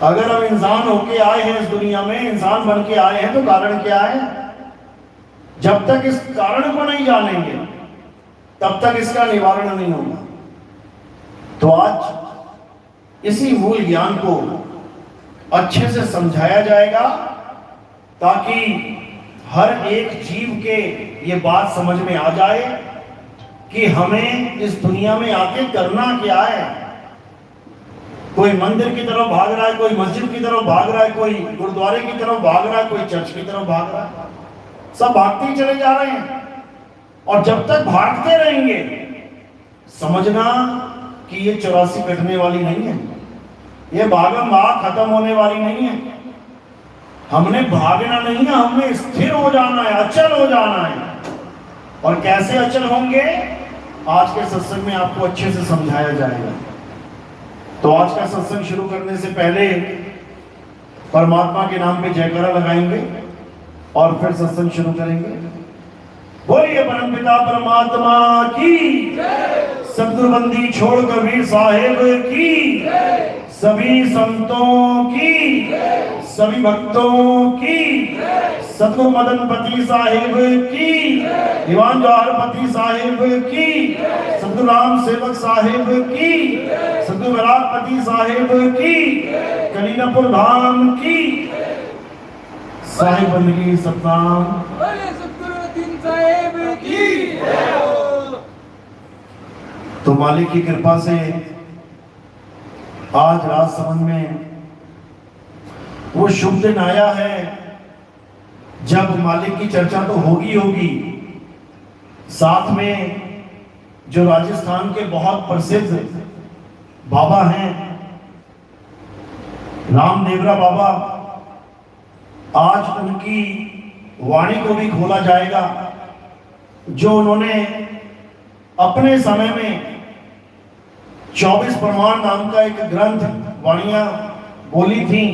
अगर हम इंसान होके आए हैं इस दुनिया में, इंसान बन के आए हैं, तो कारण क्या है? जब तक इस कारण को नहीं जानेंगे तब तक इसका निवारण नहीं होगा। तो आज इसी मूल ज्ञान को अच्छे से समझाया जाएगा ताकि हर एक जीव के ये बात समझ में आ जाए कि हमें इस दुनिया में आके करना क्या है। कोई मंदिर की तरफ भाग रहा है, कोई मस्जिद की तरफ भाग रहा है, कोई गुरुद्वारे की तरफ भाग रहा है, कोई चर्च की तरफ भाग रहा है, सब भागते ही चले जा रहे हैं। और जब तक भागते रहेंगे समझना कि ये 84 कटने वाली नहीं है, ये भागम भाग खत्म होने वाली नहीं है। हमने भागना नहीं है, हमने स्थिर हो जाना है, अचल हो जाना है। और कैसे अचल होंगे, आज के सत्संग में आपको अच्छे से समझाया जाएगा। तो आज का सत्संग शुरू करने से पहले परमात्मा के नाम पे जयकारा लगाएंगे और फिर सत्संग शुरू करेंगे। बोलिए परमपिता परमात्मा की, सतगुरु बंदी छोड़ कबीर साहेब की, सभी संतों की, सभी भक्तों की, सतगुरु मदनपति साहेब की, दीवान जवाहरपति साहेब की, सतगुरु राम सेवक साहेब की, सतगुरु विराटपति साहेब की, कलीनापुर धाम की, साहिब बंदगी सतनाम साहेब की। तो मालिक की कृपा से आज राजसमंद में वो शुभ दिन आया है जब मालिक की चर्चा तो होगी। साथ में जो राजस्थान के बहुत प्रसिद्ध बाबा हैं रामदेवरा बाबा, आज उनकी वाणी को भी खोला जाएगा जो उन्होंने अपने समय में 24 प्रमाण नाम का एक ग्रंथ वाणियां बोली थी।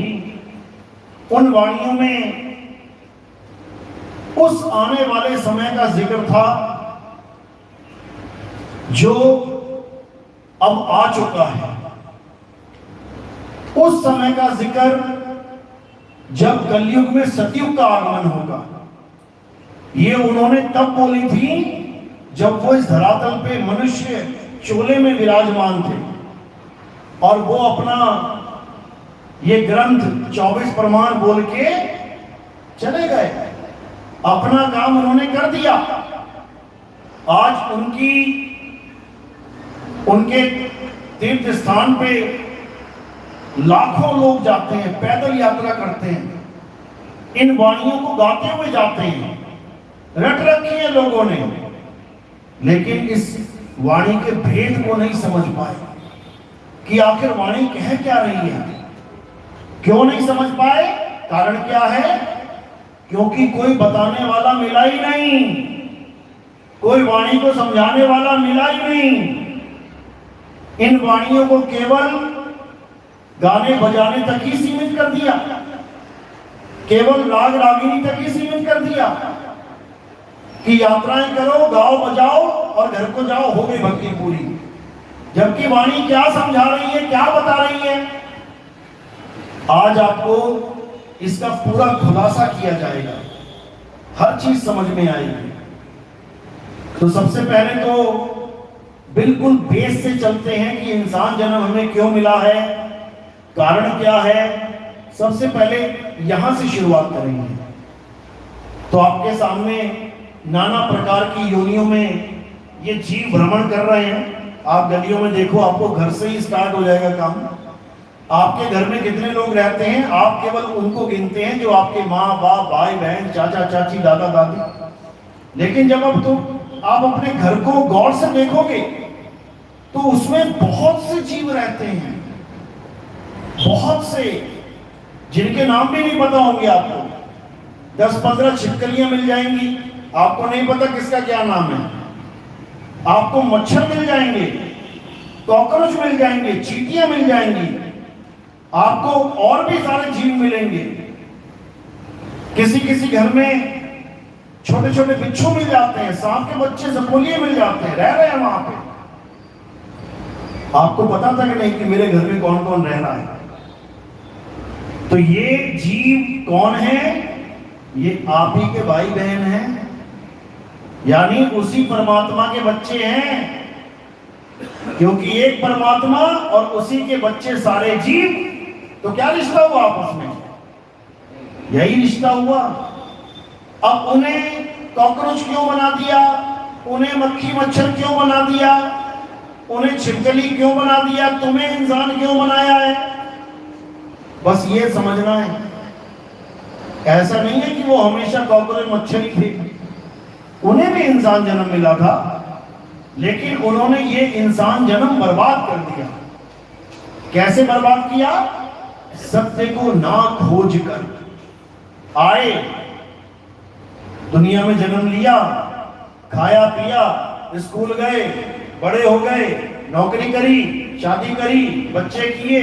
उन वाणियों में उस आने वाले समय का जिक्र था जो अब आ चुका है। उस समय का जिक्र जब कलयुग में सतयुग का आगमन होगा, ये उन्होंने तब बोली थी जब वो इस धरातल पे मनुष्य चोले में विराजमान थे और वो अपना ये ग्रंथ 24 प्रमाण बोल के चले गए। अपना काम उन्होंने कर दिया। आज उनके तीर्थ स्थान पे लाखों लोग जाते हैं, पैदल यात्रा करते हैं, इन वाणियों को गाते हुए जाते हैं। रट रखी है लोगों ने, लेकिन इस वाणी के भेद को नहीं समझ पाए कि आखिर वाणी कह क्या रही है। क्यों नहीं समझ पाए? कारण क्या है? क्योंकि कोई बताने वाला मिला ही नहीं, कोई वाणी को समझाने वाला मिला ही नहीं। इन वाणियों को केवल गाने बजाने तक ही सीमित कर दिया, केवल राग रागिनी तक ही सीमित कर दिया कि यात्राएं करो, गाओ बजाओ और घर को जाओ, हो गई भक्ति पूरी। जबकि वाणी क्या समझा रही है, क्या बता रही है, आज आपको इसका पूरा खुलासा किया जाएगा, हर चीज समझ में आएगी। तो सबसे पहले तो बिल्कुल बेस से चलते हैं कि इंसान जन्म हमें क्यों मिला है, कारण क्या है। सबसे पहले यहां से शुरुआत करेंगे। तो आपके सामने नाना प्रकार की योनियों में ये जीव भ्रमण कर रहे हैं। आप गलियों में देखो, आपको घर से ही स्टार्ट हो जाएगा काम। आपके घर में कितने लोग रहते हैं, आप केवल उनको गिनते हैं जो आपके माँ बाप, भाई बहन, चाचा चाची, दादा दादी। लेकिन जब आप अपने घर को गौर से देखोगे तो उसमें बहुत से जीव रहते हैं, बहुत से, जिनके नाम भी नहीं पता होंगे आपको। 10-15 छिपकलियां मिल जाएंगी, आपको नहीं पता किसका क्या नाम है। आपको मच्छर मिल जाएंगे, कॉकरोच मिल जाएंगे, चींटियां मिल जाएंगी, आपको और भी सारे जीव मिलेंगे। किसी घर में छोटे छोटे बिच्छू मिल जाते हैं, सांप के बच्चे, सपोलिए मिल जाते हैं, रह रहे हैं वहां पे। आपको पता था कि नहीं कि मेरे घर में कौन कौन रह रहा है? तो ये जीव कौन है? ये आप ही के भाई बहन हैं, यानी उसी परमात्मा के बच्चे हैं, क्योंकि एक परमात्मा और उसी के बच्चे सारे जीव। तो क्या रिश्ता हुआ आपस में? यही रिश्ता हुआ। अब उन्हें कॉकरोच क्यों बना दिया, उन्हें मक्खी मच्छर क्यों बना दिया, उन्हें छिपकली क्यों बना दिया, तुम्हें इंसान क्यों बनाया है? बस ये समझना है। ऐसा नहीं है कि वो हमेशा कॉकरोच मच्छर ही थे, उन्हें भी इंसान जन्म मिला था, लेकिन उन्होंने ये इंसान जन्म बर्बाद कर दिया। कैसे बर्बाद किया? सत्य को ना खोज कर आए, दुनिया में जन्म लिया, खाया पिया, स्कूल गए, बड़े हो गए, नौकरी करी, शादी करी, बच्चे किए,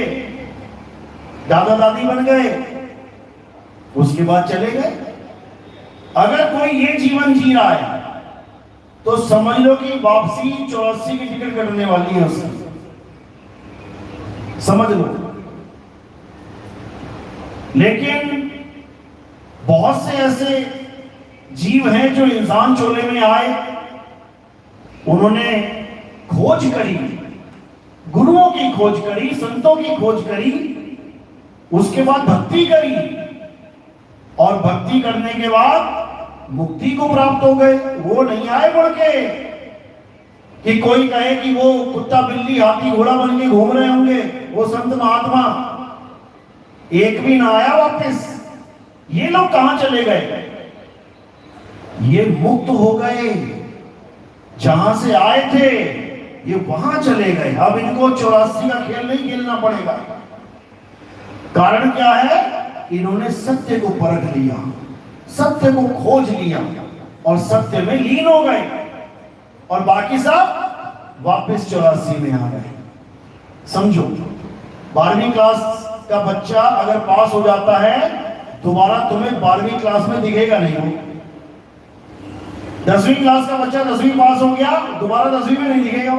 दादा दादी बन गए, उसके बाद चले गए। अगर कोई ये जीवन जी रहा है तो समझ लो कि वापसी 84 की टिकट कटने वाली है उसकी, समझ लो। लेकिन बहुत से ऐसे जीव हैं जो इंसान चोले में आए, उन्होंने खोज करी, गुरुओं की खोज करी, संतों की खोज करी, उसके बाद भक्ति करी, और भक्ति करने के बाद मुक्ति को प्राप्त हो गए। वो नहीं आए बढ़ के कि कोई कहे कि वो कुत्ता बिल्ली हाथी घोड़ा बन के घूम रहे होंगे वो संत महात्मा, एक भी ना आया वापस। ये लोग कहां चले गए? ये मुक्त हो गए, जहां से आए थे ये वहां चले गए। अब इनको 84 का खेल नहीं खेलना पड़ेगा। कारण क्या है? इन्होंने सत्य को परख लिया, सत्य को खोज लिया और सत्य में लीन हो गए, और बाकी सब वापस 84 में आ गए। समझो, 12वीं क्लास का बच्चा अगर पास हो जाता है, दोबारा तुम्हें 12वीं क्लास में दिखेगा नहीं। 10वीं क्लास का बच्चा 10वीं पास हो गया, दोबारा 10वीं में नहीं दिखेगा।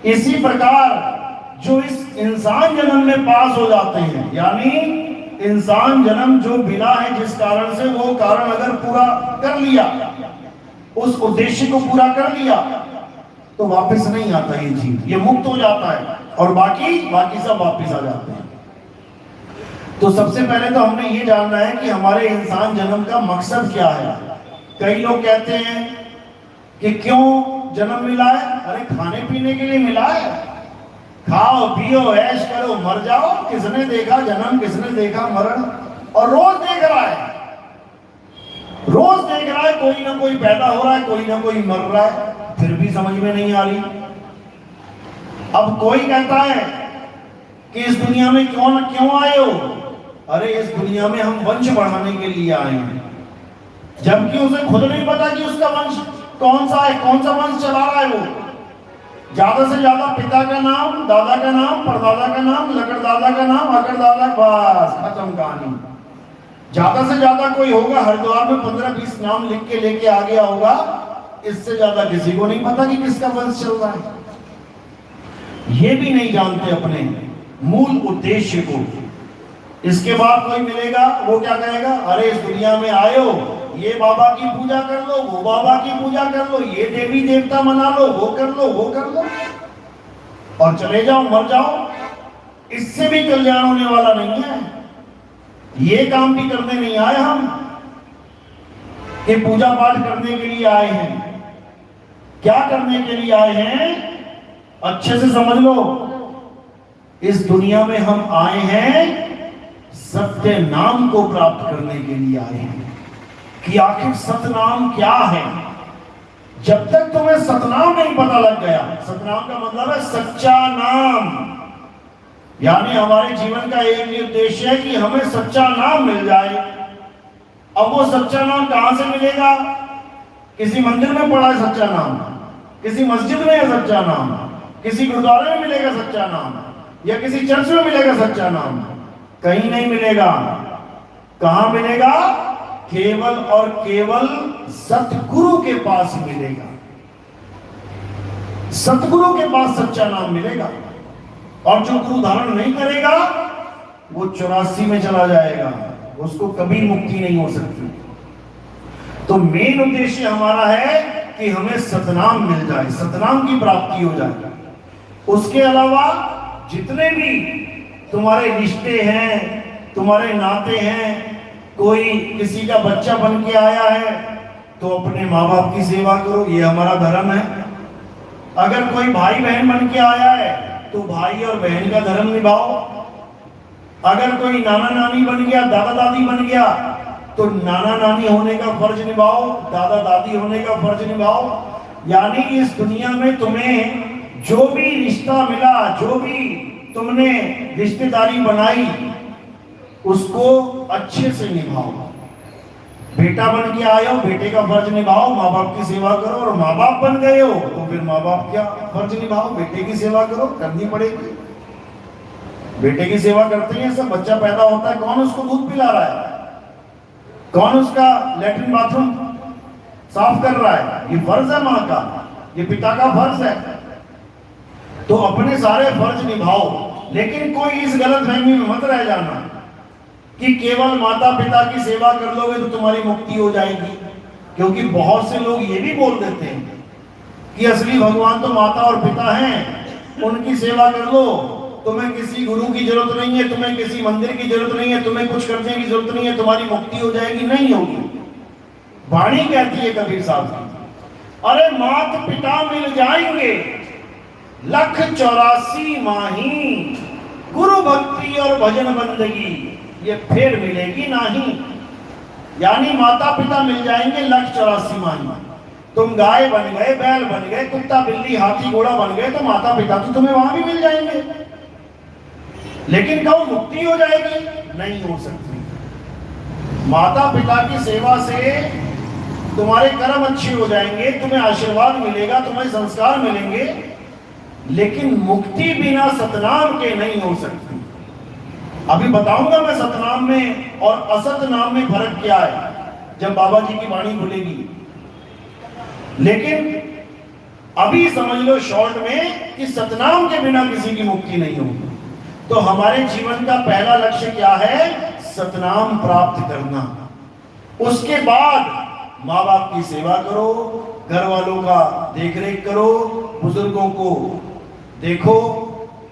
इसी प्रकार जो इस इंसान जन्म में पास हो जाते हैं, यानी इंसान जन्म जो मिला है जिस कारण से, वो कारण अगर पूरा कर लिया, उस उद्देश्य को पूरा कर लिया, तो वापस नहीं आता ये जीव, ये मुक्त हो जाता है, और बाकी सब वापस आ जाते हैं। तो सबसे पहले तो हमने ये जानना है कि हमारे इंसान जन्म का मकसद क्या है। कई लोग कहते हैं कि क्यों जन्म मिला है? अरे खाने पीने के लिए मिला है, खाओ पियो ऐश करो मर जाओ। किसने देखा जन्म, किसने देखा मरण? और रोज देख रहा है, रोज देख रहा है, कोई ना कोई पैदा हो रहा है, कोई ना कोई मर रहा है, फिर भी समझ में नहीं आ रही। अब कोई कहता है कि इस दुनिया में क्यों आए हो? अरे इस दुनिया में हम वंश बढ़ाने के लिए आए हैं, जबकि उसे खुद नहीं पता कि उसका वंश कौन सा है, कौन सा वंश चला रहा है। वो ज्यादा से ज्यादा पिता का नाम, दादा का नाम, परदादा का नाम, लकड़ दादा का नाम, अकड़ दादा, बस खत्म कहानी। ज्यादा से ज्यादा कोई होगा हरिद्वार में 15-20 नाम लिख के लेके आ गया होगा, इससे ज्यादा किसी को नहीं पता कि किसका वंश चल रहा है। ये भी नहीं जानते अपने मूल उद्देश्य को। इसके बाद कोई मिलेगा, वो क्या कहेगा? अरे इस दुनिया में आए हो, ये बाबा की पूजा कर लो, वो बाबा की पूजा कर लो, ये देवी देवता मना लो, वो कर लो, वो कर लो, और चले जाओ, मर जाओ। इससे भी कल्याण होने वाला नहीं है। ये काम भी करने नहीं आए हम कि पूजा पाठ करने के लिए आए हैं। क्या करने के लिए आए हैं? अच्छे से समझ लो, इस दुनिया में हम आए हैं सत्य नाम को प्राप्त करने के लिए आए हैं कि आखिर सतनाम क्या है। जब तक तुम्हें सतनाम नहीं पता लग गया, सतनाम का मतलब है सच्चा नाम, यानी हमारे जीवन का एक ही उद्देश्य है कि हमें सच्चा नाम मिल जाए। अब वो सच्चा नाम कहां से मिलेगा? किसी मंदिर में पड़ा है सच्चा नाम, किसी मस्जिद में है सच्चा नाम, किसी गुरुद्वारे में मिलेगा सच्चा नाम, या किसी चर्च में मिलेगा सच्चा नाम? कहीं नहीं मिलेगा। कहां मिलेगा? केवल और केवल सतगुरु के पास मिलेगा। सतगुरु के पास सच्चा नाम मिलेगा। और जो गुरु धारण नहीं करेगा वो 84 में चला जाएगा, उसको कभी मुक्ति नहीं हो सकती। तो मेन उद्देश्य हमारा है कि हमें सतनाम मिल जाए, सतनाम की प्राप्ति हो जाए। उसके अलावा जितने भी तुम्हारे रिश्ते हैं, तुम्हारे नाते हैं, कोई किसी का बच्चा बन के आया है तो अपने माँ बाप की सेवा करो, ये हमारा धर्म है। अगर कोई भाई बहन बन के आया है तो भाई और बहन का धर्म निभाओ। अगर कोई नाना नानी बन गया, दादा दादी बन गया, तो नाना नानी होने का फर्ज निभाओ, दादा दादी होने का फर्ज निभाओ। यानी इस दुनिया में तुम्हें जो भी रिश्ता मिला, जो भी तुमने रिश्तेदारी बनाई, उसको अच्छे से निभाओ। बेटा बन के आए हो, बेटे का फर्ज निभाओ, माँ बाप की सेवा करो। और माँ बाप बन गए हो तो फिर माँ बाप का फर्ज निभाओ, बेटे की सेवा करो, करनी पड़ेगी। बेटे की सेवा करते हैं सब। बच्चा पैदा होता है, कौन उसको दूध पिला रहा है, कौन उसका लेटरिन बाथरूम साफ कर रहा है? ये फर्ज है माँ का, ये पिता का फर्ज है। तो अपने सारे फर्ज निभाओ, लेकिन कोई इस गलतफहमी में मत रह जाना कि केवल माता पिता की सेवा कर लोगे तो तुम्हारी मुक्ति हो जाएगी। क्योंकि बहुत से लोग ये भी बोल देते हैं कि असली भगवान तो माता और पिता हैं, उनकी सेवा कर लो, तुम्हें किसी गुरु की जरूरत नहीं है, तुम्हें किसी मंदिर की जरूरत नहीं है, तुम्हें कुछ करने की जरूरत नहीं है, तुम्हारी मुक्ति हो जाएगी। नहीं होगी। वाणी कहती है कबीर साहब की, अरे मात पिता मिल जाएंगे 184 माही, गुरु भक्ति और भजन बंदगी ये फिर मिलेगी नहीं। यानी माता पिता मिल जाएंगे 184 माही। तुम गाय बन गए, बैल बन गए, कुत्ता बिल्ली हाथी घोड़ा बन गए, तो माता पिता तो तुम्हें वहां भी मिल जाएंगे, लेकिन कब मुक्ति हो जाएगी? नहीं हो सकती। माता पिता की सेवा से तुम्हारे कर्म अच्छे हो जाएंगे, तुम्हें आशीर्वाद मिलेगा, तुम्हें संस्कार मिलेंगे, लेकिन मुक्ति बिना सतनाम के नहीं हो सकती। अभी बताऊंगा मैं सतनाम में और असत नाम में फर्क क्या है जब बाबा जी की वाणी खुलेगी। लेकिन अभी समझ लो शॉर्ट में कि सतनाम के बिना किसी की मुक्ति नहीं होगी। तो हमारे जीवन का पहला लक्ष्य क्या है? सतनाम प्राप्त करना। उसके बाद माँ बाप की सेवा करो, घर वालों का देखरेख करो, बुजुर्गों को देखो,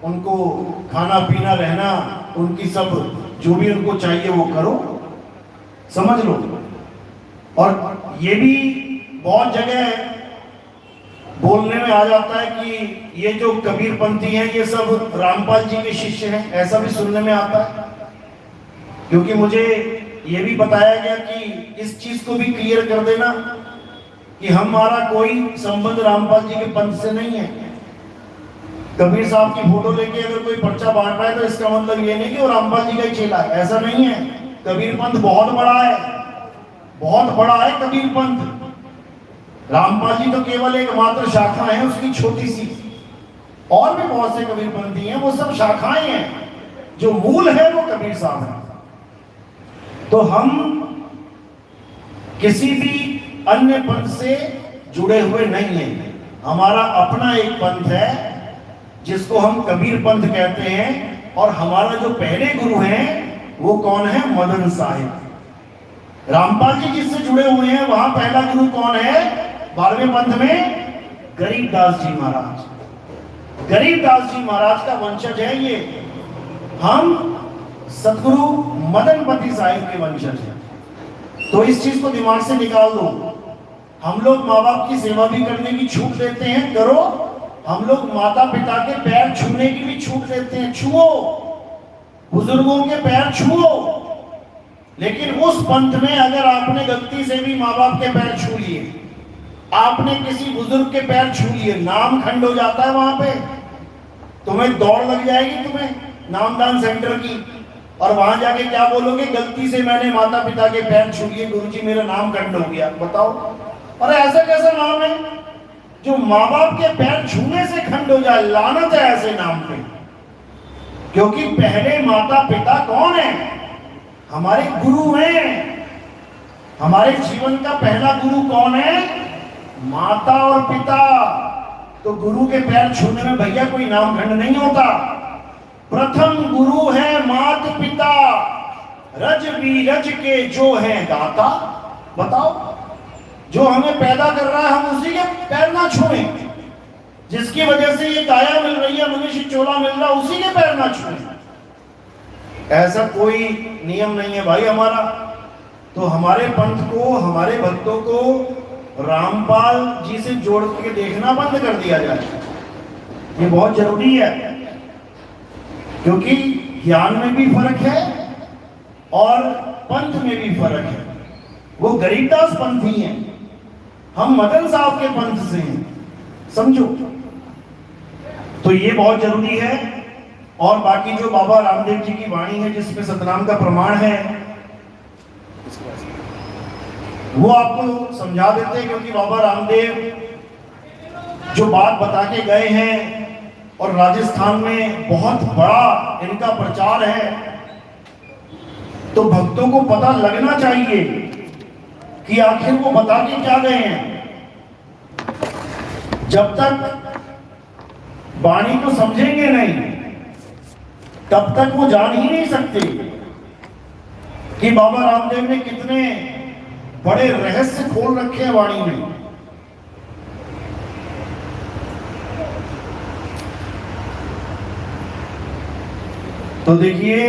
उनको खाना पीना रहना, उनकी सब जो भी उनको चाहिए वो करो, समझ लो। और ये भी बहुत जगह बोलने में आ जाता है कि ये जो कबीरपंथी हैं ये सब रामपाल जी के शिष्य हैं, ऐसा भी सुनने में आता है। क्योंकि मुझे ये भी बताया गया कि इस चीज को भी क्लियर कर देना कि हमारा कोई संबंध रामपाल जी के पंथ से नहीं है। कबीर साहब की फोटो लेके अगर कोई पर्चा बांट रहा है तो इसका मतलब ये नहीं कि वो रामपाल जी का ही चेला है, ऐसा नहीं है। कबीर पंथ बहुत बड़ा है, बहुत बड़ा है कबीर पंथ। रामपाल जी तो केवल एक मात्र शाखा है उसकी छोटी सी, और भी बहुत से कबीरपंथी हैं, वो सब शाखाएं हैं, जो मूल है वो कबीर साहब है। तो हम किसी भी अन्य पंथ से जुड़े हुए नहीं हैं, हमारा अपना एक पंथ है जिसको हम कबीर पंथ कहते हैं। और हमारा जो पहले गुरु हैं वो कौन है? मदन साहिब। रामपाल जी जिससे जुड़े हुए हैं वहां पहला गुरु कौन है 12वें पंथ में? गरीबदास जी महाराज। गरीबदास जी महाराज का वंशज है ये। हम सतगुरु मदनपति साहिब के वंशज हैं। तो इस चीज को दिमाग से निकाल दो। हम लोग माँ बाप की सेवा भी करने की छूट देते हैं, करो। हम लोग माता पिता के पैर छूने की भी छूट देते हैं, छुओ, बुजुर्गों के पैर छुओ। लेकिन उस पंथ में अगर आपने गलती से भी माँ बाप के पैर छू लिए, आपने किसी बुजुर्ग के पैर छू लिए, नाम खंड हो जाता है वहां पे। तुम्हें दौड़ लग जाएगी, तुम्हें नामदान सेंटर की, और वहां जाके क्या बोलोगे? गलती से मैंने माता पिता के पैर छू लिए, गुरुजी मेरा नाम खंड हो गया। बताओ, अरे ऐसा कैसा नाम है जो माँ बाप के पैर छूने से खंड हो जाए? लानत है ऐसे नाम पे। क्योंकि पहले माता पिता कौन है? हमारे गुरु हैं। हमारे जीवन का पहला गुरु कौन है? माता और पिता। तो गुरु के पैर छूने में भैया कोई नामखंड नहीं होता। प्रथम गुरु है मात पिता। रज भी रज के जो है दाता। बताओ, जो हमें पैदा कर रहा है हम उसी के पैर ना छुएं, जिसकी वजह से ये काया मिल रही है, मनुष्य चोला मिल रहा, उसी के पैर ना छुएं। ऐसा कोई नियम नहीं है भाई हमारा। तो हमारे पंथ को, हमारे भक्तों को रामपाल जी से जोड़ के देखना बंद कर दिया जाए, ये बहुत जरूरी है। क्योंकि ज्ञान में भी फर्क है और पंथ में भी फर्क है। वो गरीबदास पंथी हैं, हम मदन साहब के पंथ से हैं, समझो। तो ये बहुत जरूरी है। और बाकी जो बाबा रामदेव जी की वाणी है जिसमें सतनाम का प्रमाण है, वो आपको समझा देते हैं। क्योंकि बाबा रामदेव जो बात बता के गए हैं, और राजस्थान में बहुत बड़ा इनका प्रचार है, तो भक्तों को पता लगना चाहिए कि आखिर वो बता के क्या गए हैं। जब तक वाणी को समझेंगे नहीं, तब तक वो जान ही नहीं सकते कि बाबा रामदेव ने कितने बड़े रहस्य खोल रखे हैं वाणी में। तो देखिए,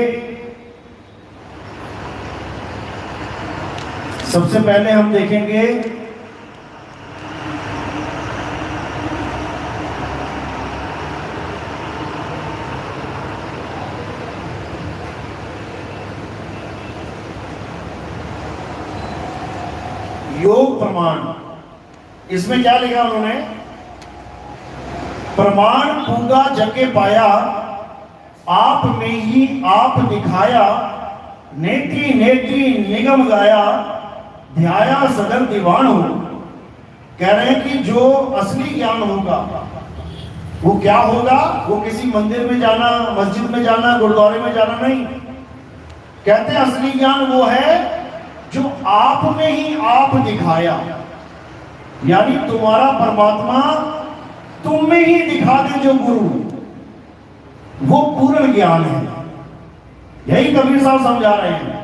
सबसे पहले हम देखेंगे योग प्रमाण। इसमें क्या लिखा उन्होंने? प्रमाण पूगा जगे पाया, आप में ही आप दिखाया, नेति नेति निगम गाया, ध्याया सदर दीवान हो। कह रहे हैं कि जो असली ज्ञान होगा वो क्या होगा? वो किसी मंदिर में जाना, मस्जिद में जाना, गुरुद्वारे में जाना नहीं। कहते हैं असली ज्ञान वो है जो आप में ही आप दिखाया, यानी तुम्हारा परमात्मा तुम में ही दिखा दे जो गुरु, वो पूर्ण ज्ञान है। यही कबीर साहब समझा रहे हैं।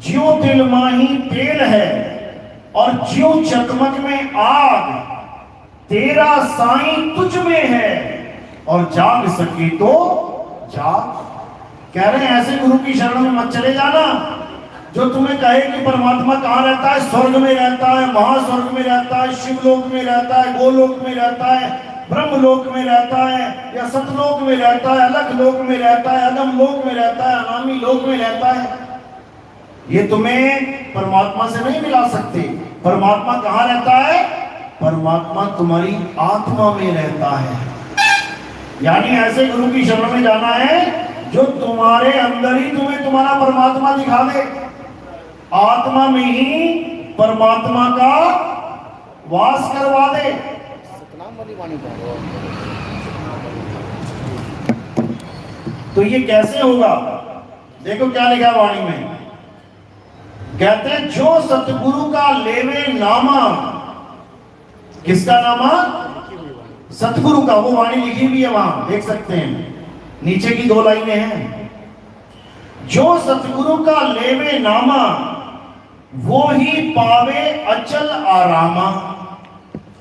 ज्यों तिल माही तेल है और ज्यों चकमक में आग, तेरा साईं तुझ में है और जाग सके तो जाग। कह रहे हैं ऐसे गुरु की शरण में मत चले जाना जो तुम्हें कहे कि परमात्मा कहाँ रहता है, स्वर्ग में रहता है, महास्वर्ग में रहता है, शिवलोक में रहता है, गोलोक में रहता है, ब्रह्मलोक में रहता है, या सतलोक में रहता है, अलख लोक में रहता है, अदम लोक में रहता है, अनामी लोक में रहता है। ये तुम्हें परमात्मा से नहीं मिला सकते। परमात्मा कहाँ रहता है? परमात्मा तुम्हारी आत्मा में रहता है। यानी ऐसे गुरु की शरण में जाना है जो तुम्हारे अंदर ही तुम्हें तुम्हारा परमात्मा दिखा दे, आत्मा में ही परमात्मा का वास करवा दे। तो ये कैसे होगा? देखो क्या लिखा वाणी में। कहते हैं जो सतगुरु का लेवे नामा। किसका नामा? सतगुरु का। वो वाणी लिखी हुई है, वहां देख सकते हैं, नीचे की 2 लाइनें हैं। जो सतगुरु का लेवे नामा, वो ही पावे अचल आरामा।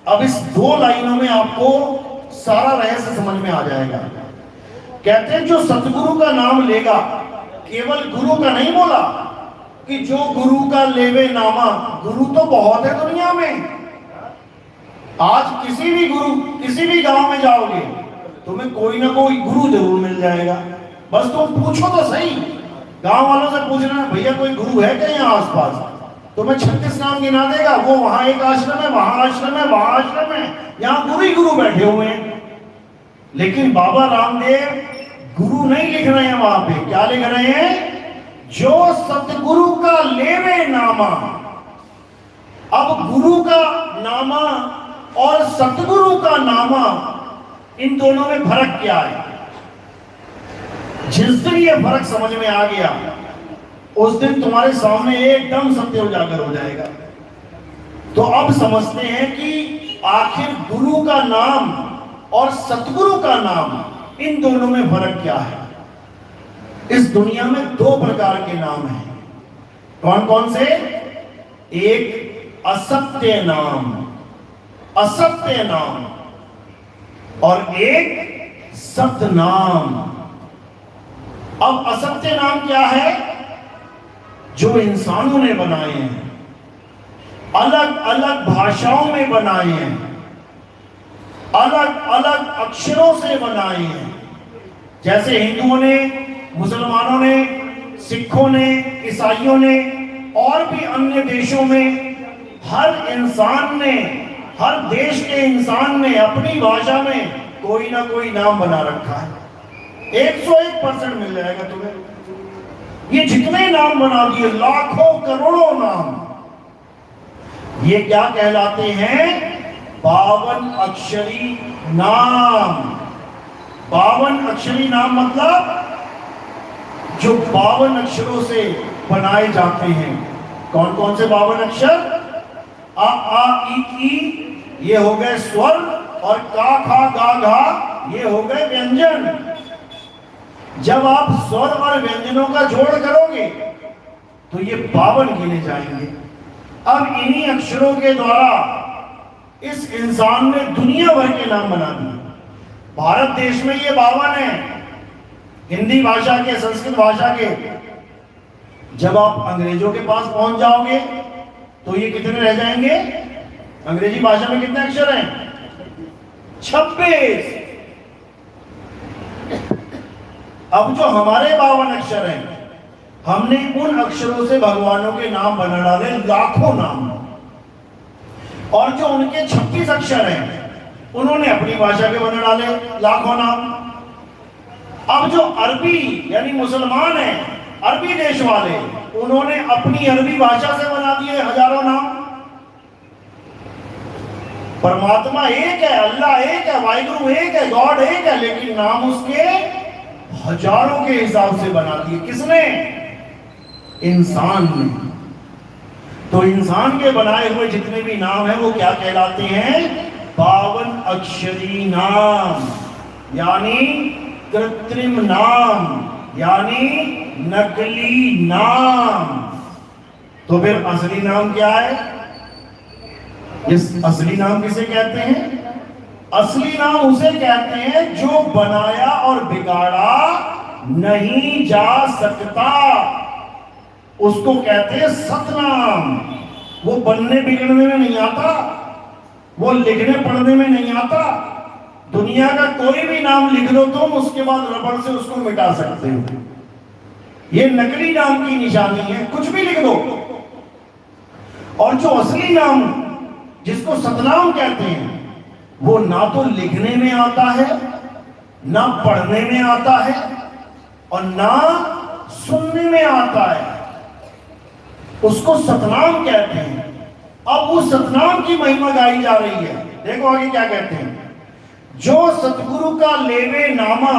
अब इस 2 लाइनों में आपको सारा रहस्य समझ में आ जाएगा। कहते हैं जो सतगुरु का नाम लेगा, केवल गुरु का नहीं बोला कि जो गुरु का लेवे नामा। गुरु तो बहुत है दुनिया में। आज किसी भी गुरु, किसी भी गांव में जाओगे तुम्हें कोई ना कोई गुरु जरूर मिल जाएगा। बस तुम पूछो तो सही, गांव वालों से पूछना, भैया कोई गुरु है क्या यहाँ आसपास? तुम्हें 36 नाम गिना देगा। वो वहां एक आश्रम है, वहां आश्रम है, वहां आश्रम है, यहाँ गुरु ही गुरु बैठे हुए हैं। लेकिन बाबा रामदेव गुरु नहीं लिख रहे हैं वहां पे। क्या लिख रहे हैं? जो सतगुरु का लेवे नामा। अब गुरु का नामा और सतगुरु का नामा, इन दोनों में फर्क क्या है? जिस दिन ये फर्क समझ में आ गया, उस दिन तुम्हारे सामने एकदम सत्य उजागर हो जाएगा। तो अब समझते हैं कि आखिर गुरु का नाम और सतगुरु का नाम, इन दोनों में फर्क क्या है? इस दुनिया में 2 प्रकार के नाम हैं। कौन कौन से? एक असत्य नाम, असत्य नाम, और एक सत्य नाम। अब असत्य नाम क्या है? जो इंसानों ने बनाए हैं, अलग अलग भाषाओं में बनाए हैं, अलग अलग अक्षरों से बनाए हैं। जैसे हिंदुओं ने, मुसलमानों ने, सिखों ने, ईसाइयों ने और भी अन्य देशों में हर इंसान ने, हर देश के इंसान ने अपनी भाषा में कोई ना कोई नाम बना रखा है। 101% मिल जाएगा तुम्हें। ये जितने नाम बना दिए, लाखों करोड़ों नाम, ये क्या कहलाते हैं? 52 अक्षरी नाम। 52 अक्षरी नाम मतलब जो 52 अक्षरों से बनाए जाते हैं। कौन कौन से 52 अक्षर? आ आ ई ई ये हो गए स्वर, और का खा गा घा ये हो गए व्यंजन। जब आप स्वर और व्यंजनों का जोड़ करोगे तो ये 52 गिने जाएंगे। अब इन्हीं अक्षरों के द्वारा इस इंसान ने दुनिया भर के नाम बना दिए। भारत देश में ये 52 है, हिंदी भाषा के, संस्कृत भाषा के। जब आप अंग्रेजों के पास पहुंच जाओगे तो ये कितने रह जाएंगे? अंग्रेजी भाषा में कितने अक्षर हैं? 26। अब जो हमारे 52 अक्षर हैं, हमने उन अक्षरों से भगवानों के नाम बना डाले, लाखों नाम। और जो उनके 26 अक्षर हैं, उन्होंने अपनी भाषा के बना डाले लाखों नाम। अब जो अरबी यानी मुसलमान हैं, अरबी देश वाले, उन्होंने अपनी अरबी भाषा से बना दिए हजारों नाम। परमात्मा एक है, अल्लाह एक है, वाहिगुरु एक है, गॉड एक है, लेकिन नाम उसके हजारों के हिसाब से बना दिए। किसने? इंसान ने। तो इंसान के बनाए हुए जितने भी नाम हैं वो क्या कहलाते हैं? 52 अक्षरी नाम, यानी कृत्रिम नाम, यानी नकली नाम। तो फिर असली नाम क्या है? इस असली नाम किसे कहते हैं? असली नाम उसे कहते हैं जो बनाया और बिगाड़ा नहीं जा सकता, उसको कहते हैं सतनाम। वो बनने बिगड़ने में नहीं आता, वो लिखने पढ़ने में नहीं आता। दुनिया का कोई भी नाम लिख लो तुम, उसके बाद रबड़ से उसको मिटा सकते हो। ये नकली नाम की निशानी है, कुछ भी लिख दो। और जो असली नाम, जिसको सतनाम कहते हैं, वो ना तो लिखने में आता है, ना पढ़ने में आता है, और ना सुनने में आता है। उसको सतनाम कहते हैं। अब उस सतनाम की महिमा गाई जा रही है। देखो आगे क्या कहते हैं? जो सतगुरु का लेवे नामा,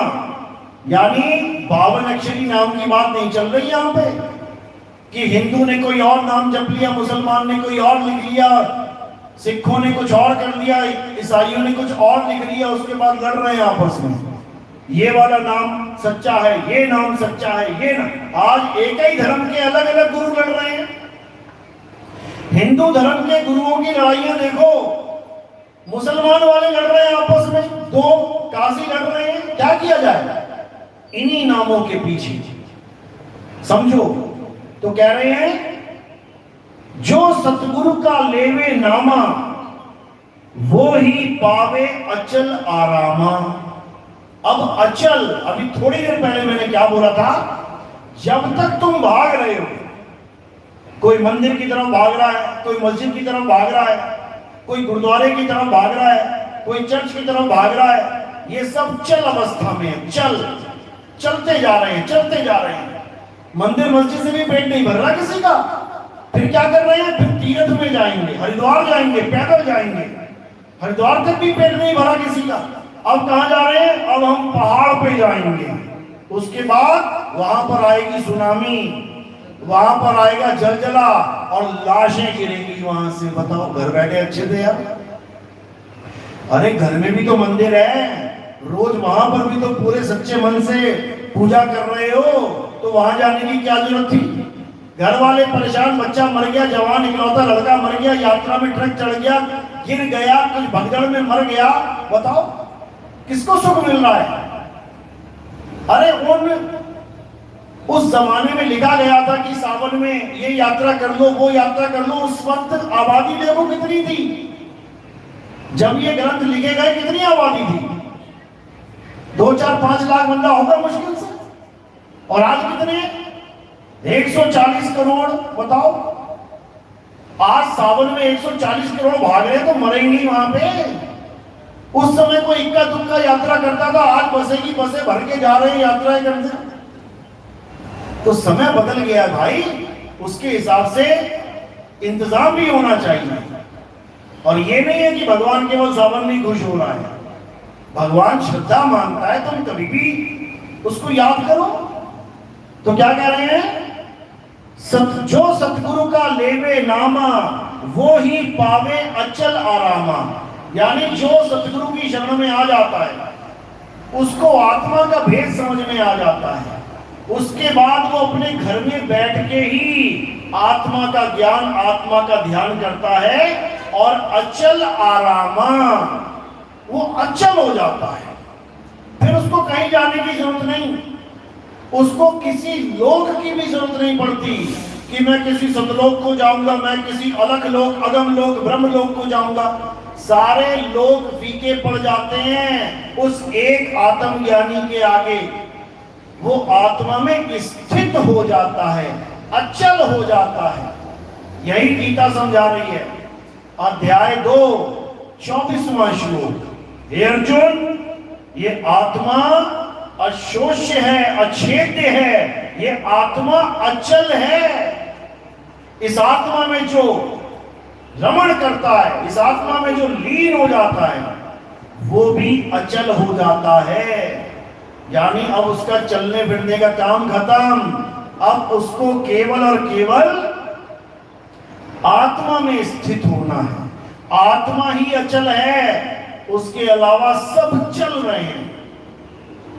यानी 52 अक्षरी नाम की बात नहीं चल रही यहां पे कि हिंदू ने कोई और नाम जप लिया, मुसलमान ने कोई और लिख लिया, सिखों ने कुछ और कर लिया, ईसाइयों ने कुछ और लिख लिया, उसके बाद लड़ रहे हैं आपस में। ये वाला नाम सच्चा है, ये नाम सच्चा है, ये ना। आज एक ही धर्म के अलग अलग गुरु लड़ रहे हैं। हिंदू धर्म के गुरुओं की लड़ाइयां देखो, मुसलमान वाले लड़ रहे हैं आपस में, दो काजी लड़ रहे हैं। क्या किया जाए? इन्हीं नामों के पीछे समझो। तो कह रहे हैं जो सतगुरु का लेवे नामा, वो ही पावे अचल आरामा। अब अचल, अभी थोड़ी देर पहले मैंने क्या बोला था? जब तक तुम भाग रहे हो, कोई मंदिर की तरफ भाग रहा है, कोई मस्जिद की तरफ भाग रहा है, कोई गुरुद्वारे की तरफ भाग रहा है, कोई चर्च की तरफ भाग रहा है, ये सब चल अवस्था में है। चलते जा रहे हैं, चलते जा रहे हैं। मंदिर मस्जिद से भी पेट नहीं भर रहा किसी का। फिर क्या कर रहे हैं? फिर तीर्थ में जाएंगे, हरिद्वार जाएंगे, पैदल जाएंगे। हरिद्वार तक भी पेट नहीं भरा किसी का। अब कहां जा रहे हैं? अब हम पहाड़ पे जाएंगे। उसके बाद वहां पर आएगी सुनामी, वहां पर आएगा जलजला और लाशें गिरेंगी वहां से। बताओ, घर बैठे अच्छे थे यार। अरे घर में भी तो मंदिर है, रोज वहां पर भी तो पूरे सच्चे मन से पूजा कर रहे हो, तो वहां जाने की क्या जरूरत थी? घर वाले परेशान, बच्चा मर गया, जवान इकलौता लड़का मर गया, यात्रा में ट्रक चढ़ गया, गिर गया, कुछ भगदड़ में मर गया, बताओ किसको सुख मिल रहा है? अरे उस जमाने में लिखा गया था कि सावन में ये यात्रा कर लो, वो यात्रा कर लो। उस वक्त आबादी देखो कितनी थी, जब ये ग्रंथ लिखे गए कितनी आबादी थी? 2-4-5 लाख बंदा होगा मुश्किल से। और आज कितने? 140 करोड़। बताओ आज सावन में 140 करोड़ भाग रहे तो मरेंगे वहां पे। उस समय कोई इक्का दुक्का यात्रा करता था, आज बसें की बसें भर के जा रहे हैं यात्राएं करते। तो समय बदल गया भाई, उसके हिसाब से इंतजाम भी होना चाहिए। और ये नहीं है कि भगवान केवल सावन में खुश हो रहा है, भगवान श्रद्धा मांगता है, तुम कभी भी उसको याद करो। तो क्या कह रहे हैं? जो सतगुरु का लेवे नामा वो ही पावे अचल आरामा। यानी जो सतगुरु की शरण में आ जाता है उसको आत्मा का भेद समझ में आ जाता है। उसके बाद वो अपने घर में बैठ के ही आत्मा का ज्ञान, आत्मा का ध्यान करता है और अचल आरामा, वो अचल हो जाता है। फिर उसको कहीं जाने की जरूरत नहीं, उसको किसी लोक की भी जरूरत नहीं पड़ती कि मैं किसी सतलोक को जाऊंगा, मैं किसी अलग लोक, अगम लोक, ब्रह्म लोक को जाऊंगा। सारे लोग फीके पड़ जाते हैं उस एक आत्म ज्ञानी के आगे। वो आत्मा में स्थित हो जाता है, अचल हो जाता है। यही गीता समझा रही है। अध्याय 2 24वां श्लोक। हे अर्जुन, ये आत्मा अशोष्य है, अछेद्य है, ये आत्मा अचल है। इस आत्मा में जो रमण करता है, इस आत्मा में जो लीन हो जाता है, वो भी अचल हो जाता है। यानी अब उसका चलने फिरने का काम खत्म। अब उसको केवल और केवल आत्मा में स्थित होना है। आत्मा ही अचल है, उसके अलावा सब चल रहे हैं।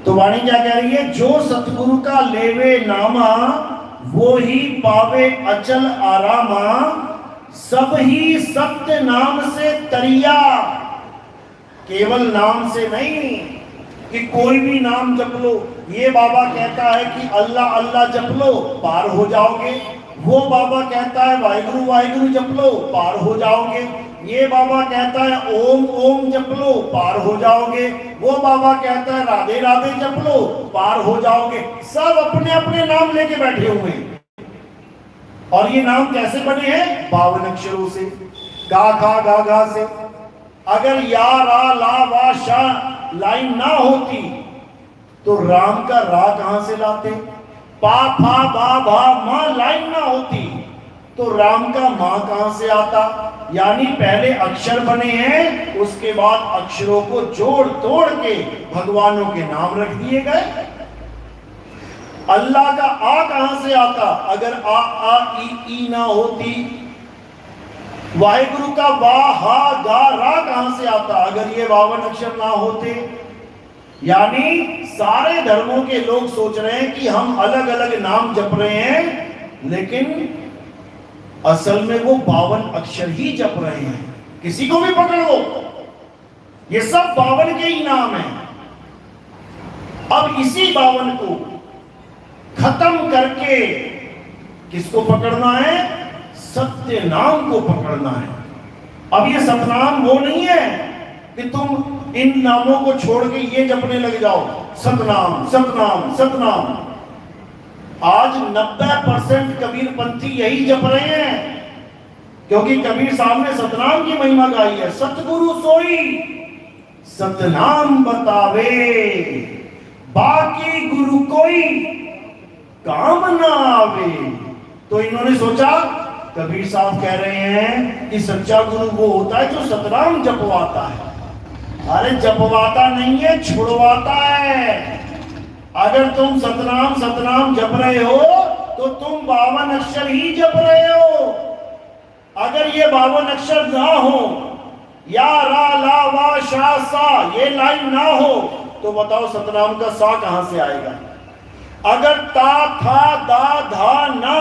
तो वाणी क्या कह रही है? जो सतगुरु का लेवे नामा वो ही पावे अचल आरामा। सब ही सत्य नाम से तरिया। केवल नाम से नहीं कि कोई भी नाम जप लो। ये बाबा कहता है कि अल्लाह अल्लाह जप लो, पार हो जाओगे। वो बाबा कहता है वाहिगुरु वाहिगुरु जप लो, पार हो जाओगे। ये बाबा कहता है ओम ओम जप लो, पार हो जाओगे। वो बाबा कहता है राधे राधे जप लो, पार हो जाओगे। सब अपने अपने नाम लेके बैठे हुए हैं। और ये नाम कैसे बने हैं? 52 अक्षरों से, गा खा गा गा से। अगर या रा ला वा शा लाइन ना होती तो राम का रा कहां से लाते? पा फा बा भा मा लाइन ना होती तो राम का मां कहां से आता? यानी पहले अक्षर बने हैं, उसके बाद अक्षरों को जोड़ तोड़ के भगवानों के नाम रख दिए गए। अल्लाह का आ कहां से आता? अगर आ ई ना होती। वाहिगुरु का वाह हा गा रा कहां से आता? अगर ये 52 अक्षर ना होते। यानी सारे धर्मों के लोग सोच रहे हैं कि हम अलग अलग नाम जप रहे हैं, लेकिन असल में वो 52 अक्षर ही जप रहे हैं। किसी को भी पकड़ लो, ये सब 52 के ही नाम हैं। अब इसी 52 को खत्म करके किसको पकड़ना है? सत्य नाम को पकड़ना है। अब ये सतनाम वो नहीं है कि तुम इन नामों को छोड़ के ये जपने लग जाओ, सतनाम सतनाम सतनाम। आज 90% कबीरपंथी यही जप रहे हैं, क्योंकि कबीर साहब ने सतनाम की महिमा गाई है। सतगुरु सोई सतनाम बतावे, बाकी गुरु कोई काम ना आवे। तो इन्होंने सोचा, कबीर साहब कह रहे हैं कि सच्चा गुरु वो होता है जो सतनाम जपवाता है। अरे जपवाता नहीं है, छुड़वाता है। अगर तुम सतनाम सतनाम जप रहे हो तो तुम 52 अक्षर ही जप रहे हो। अगर ये 52 अक्षर ना हो, या रा ला वा शा सा ये लाइन ना हो, तो बताओ सतनाम का सा कहां से आएगा? अगर ता था दा धा ना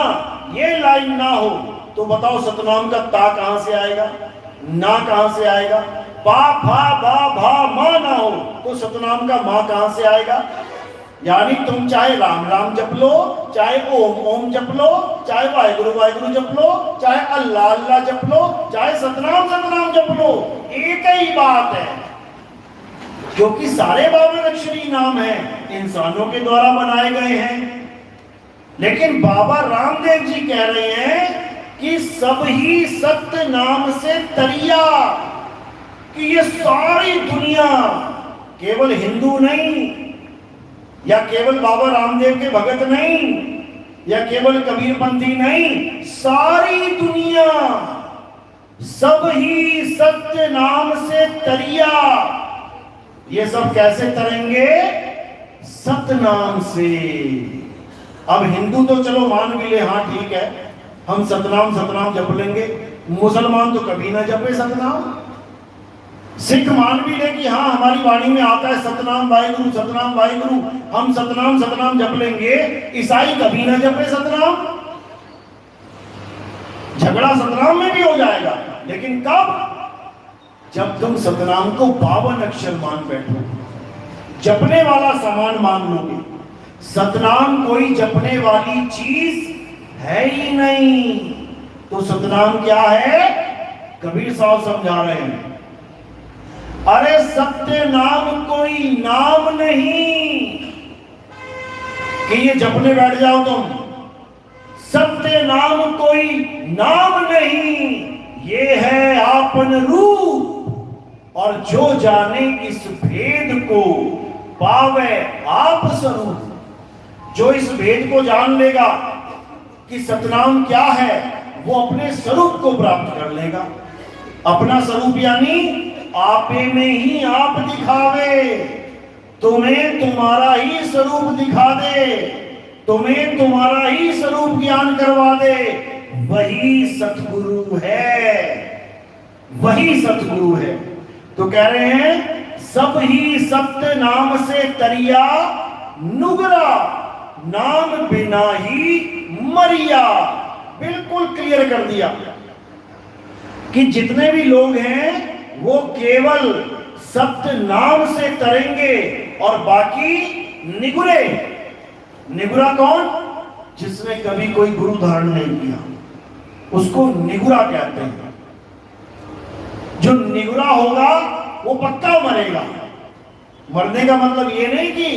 ये लाइन ना हो तो बताओ सतनाम का ता कहां से आएगा, ना कहां से आएगा? पा फा बा भा मा ना हो तो सतनाम का मा कहां से आएगा? यानी तुम चाहे राम राम जप लो, चाहे ओम ओम जप लो, चाहे वाहिगुरु वाहिगुरु जप लो, चाहे अल्लाह अल्लाह जप लो, चाहे सतनाम सतनाम जप लो, एक ही बात है। क्योंकि सारे 52 अक्षरी नाम हैं, इंसानों के द्वारा बनाए गए हैं। लेकिन बाबा रामदेव जी कह रहे हैं कि सब ही सत्य नाम से तरिया, कि ये सारी दुनिया केवल हिंदू नहीं, या केवल बाबा रामदेव के भगत नहीं, या केवल कबीरपंथी नहीं, सारी दुनिया सब ही सत्य नाम से तरिया। ये सब कैसे तरेंगे? सतनाम से। अब हिंदू तो चलो मान भी ले, हाँ ठीक है, हम सतनाम सतनाम जप लेंगे। मुसलमान तो कभी ना जपे सतनाम। सिख मान भी ले कि हाँ हमारी वाणी में आता है सतनाम वाहिगुरु सतनाम वाहिगुरु, हम सतनाम सतनाम जप लेंगे। ईसाई कभी ना जपे सतनाम। झगड़ा सतनाम में भी हो जाएगा, लेकिन कब? जब तुम सतनाम को 52 अक्षर मान बैठो, जपने वाला सामान मान लोगे। सतनाम कोई जपने वाली चीज है ही नहीं। तो सतनाम क्या है? कबीर साहब समझा रहे हैं, अरे सत्य नाम कोई नाम नहीं कि ये जपने बैठ जाओ तुम। सत्य नाम कोई नाम नहीं, ये है आपन रूप। और जो जाने इस भेद को पावे आप स्वरूप। जो इस भेद को जान लेगा कि सतनाम क्या है, वो अपने स्वरूप को प्राप्त कर लेगा। अपना स्वरूप यानी आपे में ही आप दिखावे, तुम्हें तुम्हारा ही स्वरूप दिखा दे, तुम्हें तुम्हारा ही स्वरूप ज्ञान करवा दे, वही सतगुरु है, वही सतगुरु है। तो कह रहे हैं सब ही सत्य नाम से तरिया, नुगरा नाम बिना ही मरिया। बिल्कुल क्लियर कर दिया कि जितने भी लोग हैं वो केवल सत्य नाम से तरेंगे और बाकी निगुरे। निगुरा कौन? जिसने कभी कोई गुरु धारण नहीं किया, उसको निगुरा कहते हैं। जो निगुरा होगा वो पक्का मरेगा। मरने का मतलब ये नहीं कि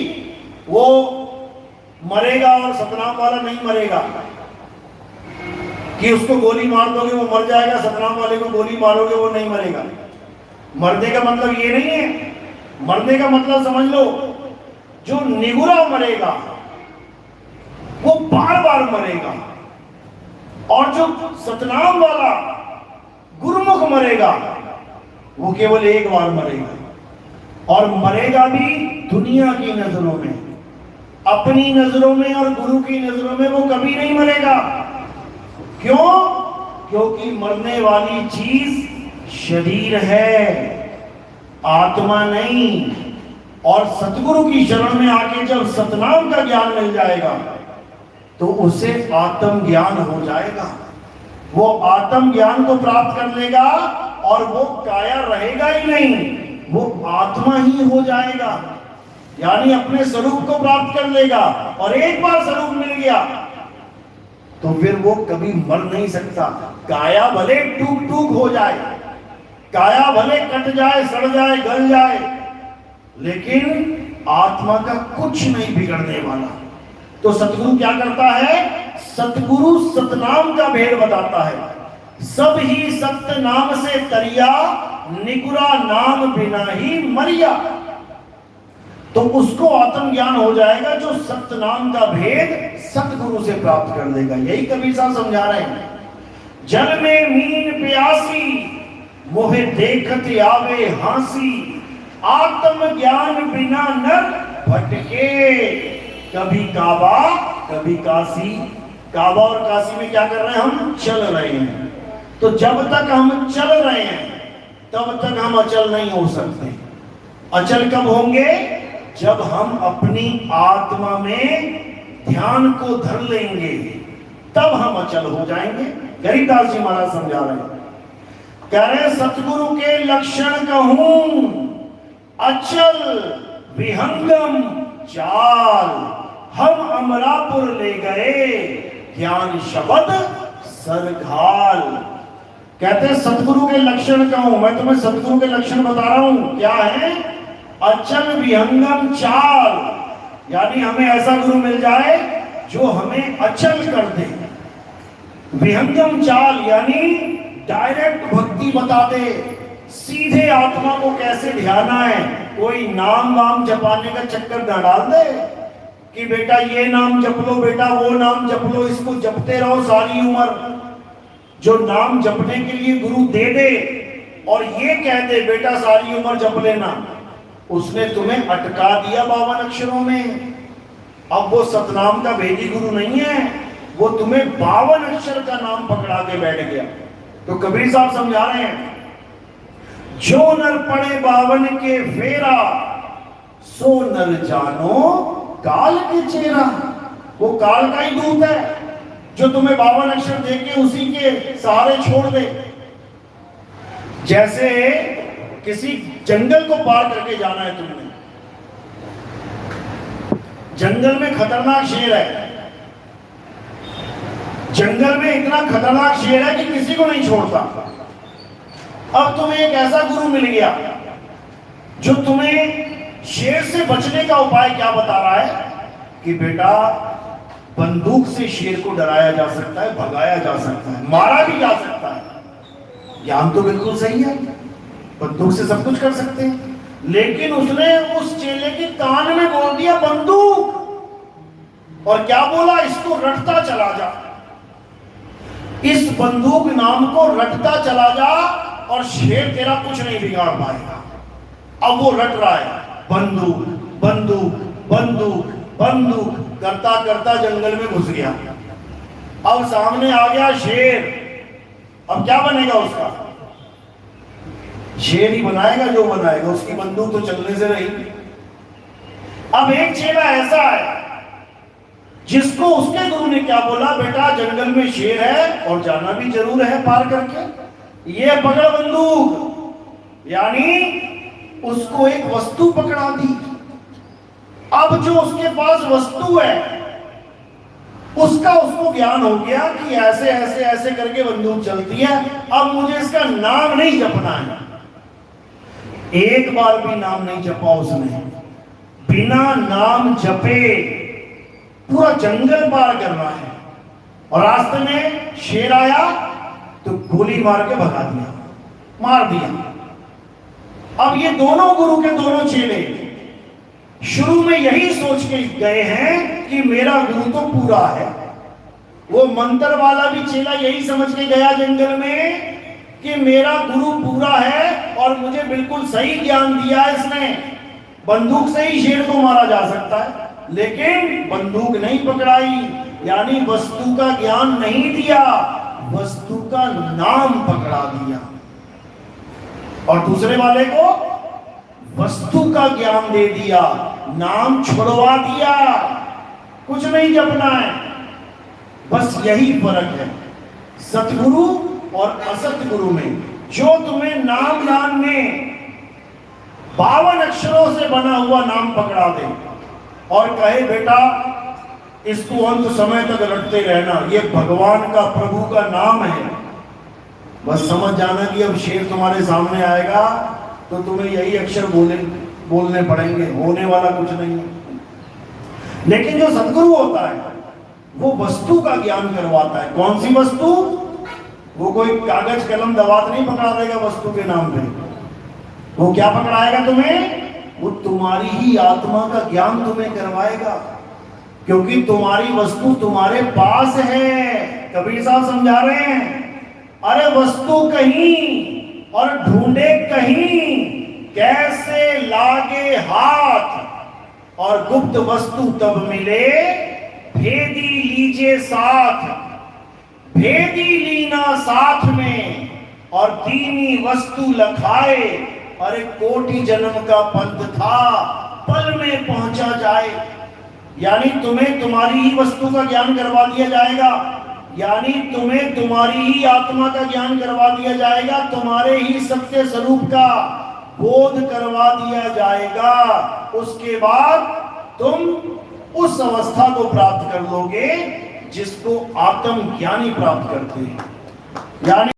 वो मरेगा और सतनाम वाला नहीं मरेगा, कि उसको गोली मार दोगे वो मर जाएगा, सतनाम वाले को गोली मारोगे वो नहीं मरेगा। मरने का मतलब ये नहीं है। मरने का मतलब समझ लो, जो निगुरा मरेगा वो बार बार मरेगा, और जो सतनाम वाला गुरुमुख मरेगा वो केवल एक बार मरेगा। और मरेगा भी दुनिया की नजरों में, अपनी नजरों में और गुरु की नजरों में वो कभी नहीं मरेगा। क्यों? क्योंकि मरने वाली चीज शरीर है, आत्मा नहीं। और सतगुरु की शरण में आके जब सतनाम का ज्ञान मिल जाएगा तो उसे आत्म ज्ञान हो जाएगा। वो आत्म ज्ञान को प्राप्त कर लेगा और वो काया रहेगा ही नहीं, वो आत्मा ही हो जाएगा। यानी अपने स्वरूप को प्राप्त कर लेगा। और एक बार स्वरूप मिल गया तो फिर वो कभी मर नहीं सकता। काया भले टूक टूक हो जाए, काया भले कट जाए, सड़ जाए, गल जाए, लेकिन आत्मा का कुछ नहीं बिगड़ने वाला। तो सतगुरु क्या करता है? सतगुरु सतनाम का भेद बताता है। सब ही सत्य नाम से तरिया, निगुरा नाम बिना ही मरिया। तो उसको आत्म ज्ञान हो जाएगा जो सत्य नाम का भेद सतगुरु से प्राप्त कर लेगा। यही कबीर साहब समझा रहे हैं। जल में मीन प्यासी, मोहे देखत आवे हांसी, आत्म ज्ञान बिना नर भटके। कभी काबा कभी काशी। काबा और काशी में क्या कर रहे हैं? हम चल रहे हैं। तो जब तक हम चल रहे हैं तब तक हम अचल नहीं हो सकते। अचल कब होंगे? जब हम अपनी आत्मा में ध्यान को धर लेंगे, तब हम अचल हो जाएंगे। गरीबदास जी महाराज समझा रहे हैं, कह रहे सतगुरु के लक्षण कहूं अचल विहंगम चाल, हम अमरापुर ले गए ज्ञान शब्द सरघाल। कहते हैं सतगुरु के लक्षण कहूं, मैं तुम्हें सतगुरु के लक्षण बता रहा हूं, क्या है? अचल विहंगम चाल, यानी हमें ऐसा गुरु मिल जाए जो हमें अचल कर दे। विहंगम चाल यानी डायरेक्ट भक्ति बता दे, सीधे आत्मा को कैसे ध्याना है। कोई नाम वाम जपाने का चक्कर न डाल दे कि बेटा ये नाम जप लो, बेटा वो नाम जप लो, इसको जपते रहो सारी उम्र। जो नाम जपने के लिए गुरु दे दे और ये कह दे बेटा सारी उम्र जप लेना, उसने तुम्हें अटका दिया 52 अक्षरों में। अब वो सतनाम का भेदी गुरु नहीं है, वो तुम्हें 52 अक्षर का नाम पकड़ा के बैठ गया। तो कबीर साहब समझा रहे हैं, जो नर पड़े 52 के फेरा, सो नर जानो काल के चेहरा। वो काल का ही दूत है जो तुम्हें 52 अक्षर देके उसी के सहारे छोड़ दे। जैसे किसी जंगल को पार करके जाना है तुमने, जंगल में खतरनाक शेर है, जंगल में इतना खतरनाक शेर है कि किसी को नहीं छोड़ता। अब तुम्हें एक ऐसा गुरु मिल गया जो तुम्हें शेर से बचने का उपाय क्या बता रहा है कि बेटा बंदूक से शेर को डराया जा सकता है, भगाया जा सकता है, मारा भी जा सकता है। ज्ञान तो बिल्कुल सही है, बंदूक से सब कुछ कर सकते हैं, लेकिन उसने उस चेले के कान में बोल दिया बंदूक, और क्या बोला? इसको रटता चला जा, इस बंदूक नाम को रटता चला जा और शेर तेरा कुछ नहीं बिगाड़ पाएगा। अब वो रट रहा है बंदूक बंदूक बंदूक बंदूक करता करता जंगल में घुस गया। अब सामने आ गया शेर, अब क्या बनेगा उसका? शेर ही बनाएगा जो बनाएगा, उसकी बंदूक तो चलने से रही। अब एक चेला ऐसा है जिसको उसके गुरु ने क्या बोला, बेटा जंगल में शेर है और जाना भी जरूर है पार करके, ये पकड़ बंदूक, यानी उसको एक वस्तु पकड़ा दी। अब जो उसके पास वस्तु है उसका उसको ज्ञान हो गया कि ऐसे ऐसे ऐसे करके बंदूक चलती है, अब मुझे इसका नाम नहीं जपना है। एक बार भी नाम नहीं जपा उसने, बिना नाम जपे पूरा जंगल पार कर रहा है, और रास्ते में शेर आया तो गोली मार के भगा दिया, मार दिया। अब ये दोनों गुरु के दोनों चेले शुरू में यही सोच के गए हैं कि मेरा गुरु तो पूरा है। वो मंत्र वाला भी चेला यही समझ के गया जंगल में कि मेरा गुरु पूरा है और मुझे बिल्कुल सही ज्ञान दिया है इसने, बंदूक से ही शेर को मारा जा सकता है। लेकिन बंदूक नहीं पकड़ाई, यानी वस्तु का ज्ञान नहीं दिया, वस्तु का नाम पकड़ा दिया। और दूसरे वाले को वस्तु का ज्ञान दे दिया, नाम छुड़वा दिया, कुछ नहीं जपना है। बस यही फर्क है सतगुरु और असतगुरु में। जो तुम्हें नाम में 52 अक्षरों से बना हुआ नाम पकड़ा दे और कहे बेटा इसको अंत समय तक रटते रहना, ये भगवान का प्रभु का नाम है, बस समझ जाना कि अब शेर तुम्हारे सामने आएगा तो तुम्हें यही अक्षर बोलने पड़ेंगे, होने वाला कुछ नहीं है। लेकिन जो सतगुरु होता है वो वस्तु का ज्ञान करवाता है। कौन सी वस्तु? वो कोई कागज कलम दवात नहीं पकड़ा देगा वस्तु के नाम पे। वो क्या पकड़ाएगा तुम्हें? वो तुम्हारी ही आत्मा का ज्ञान तुम्हें करवाएगा, क्योंकि तुम्हारी वस्तु तुम्हारे पास है। कबीर साहब समझा रहे हैं, अरे वस्तु कहीं और ढूंढे कहीं, कैसे लागे हाथ, और गुप्त वस्तु तब मिले, भेदी लीजिए साथ, भेदी लीना साथ में, और दीनी वस्तु लखाए, अरे कोटि जन्म का पंथ था, पल में पहुंचा जाए। यानी तुम्हें तुम्हारी ही वस्तु का ज्ञान करवा दिया जाएगा। यानी तुम्हें तुम्हारी ही आत्मा का ज्ञान करवा दिया जाएगा, तुम्हारे ही सत्य स्वरूप का बोध करवा दिया जाएगा। उसके बाद तुम उस अवस्था को प्राप्त कर लोगे जिसको आत्म ज्ञानी प्राप्त करते हैं। यानी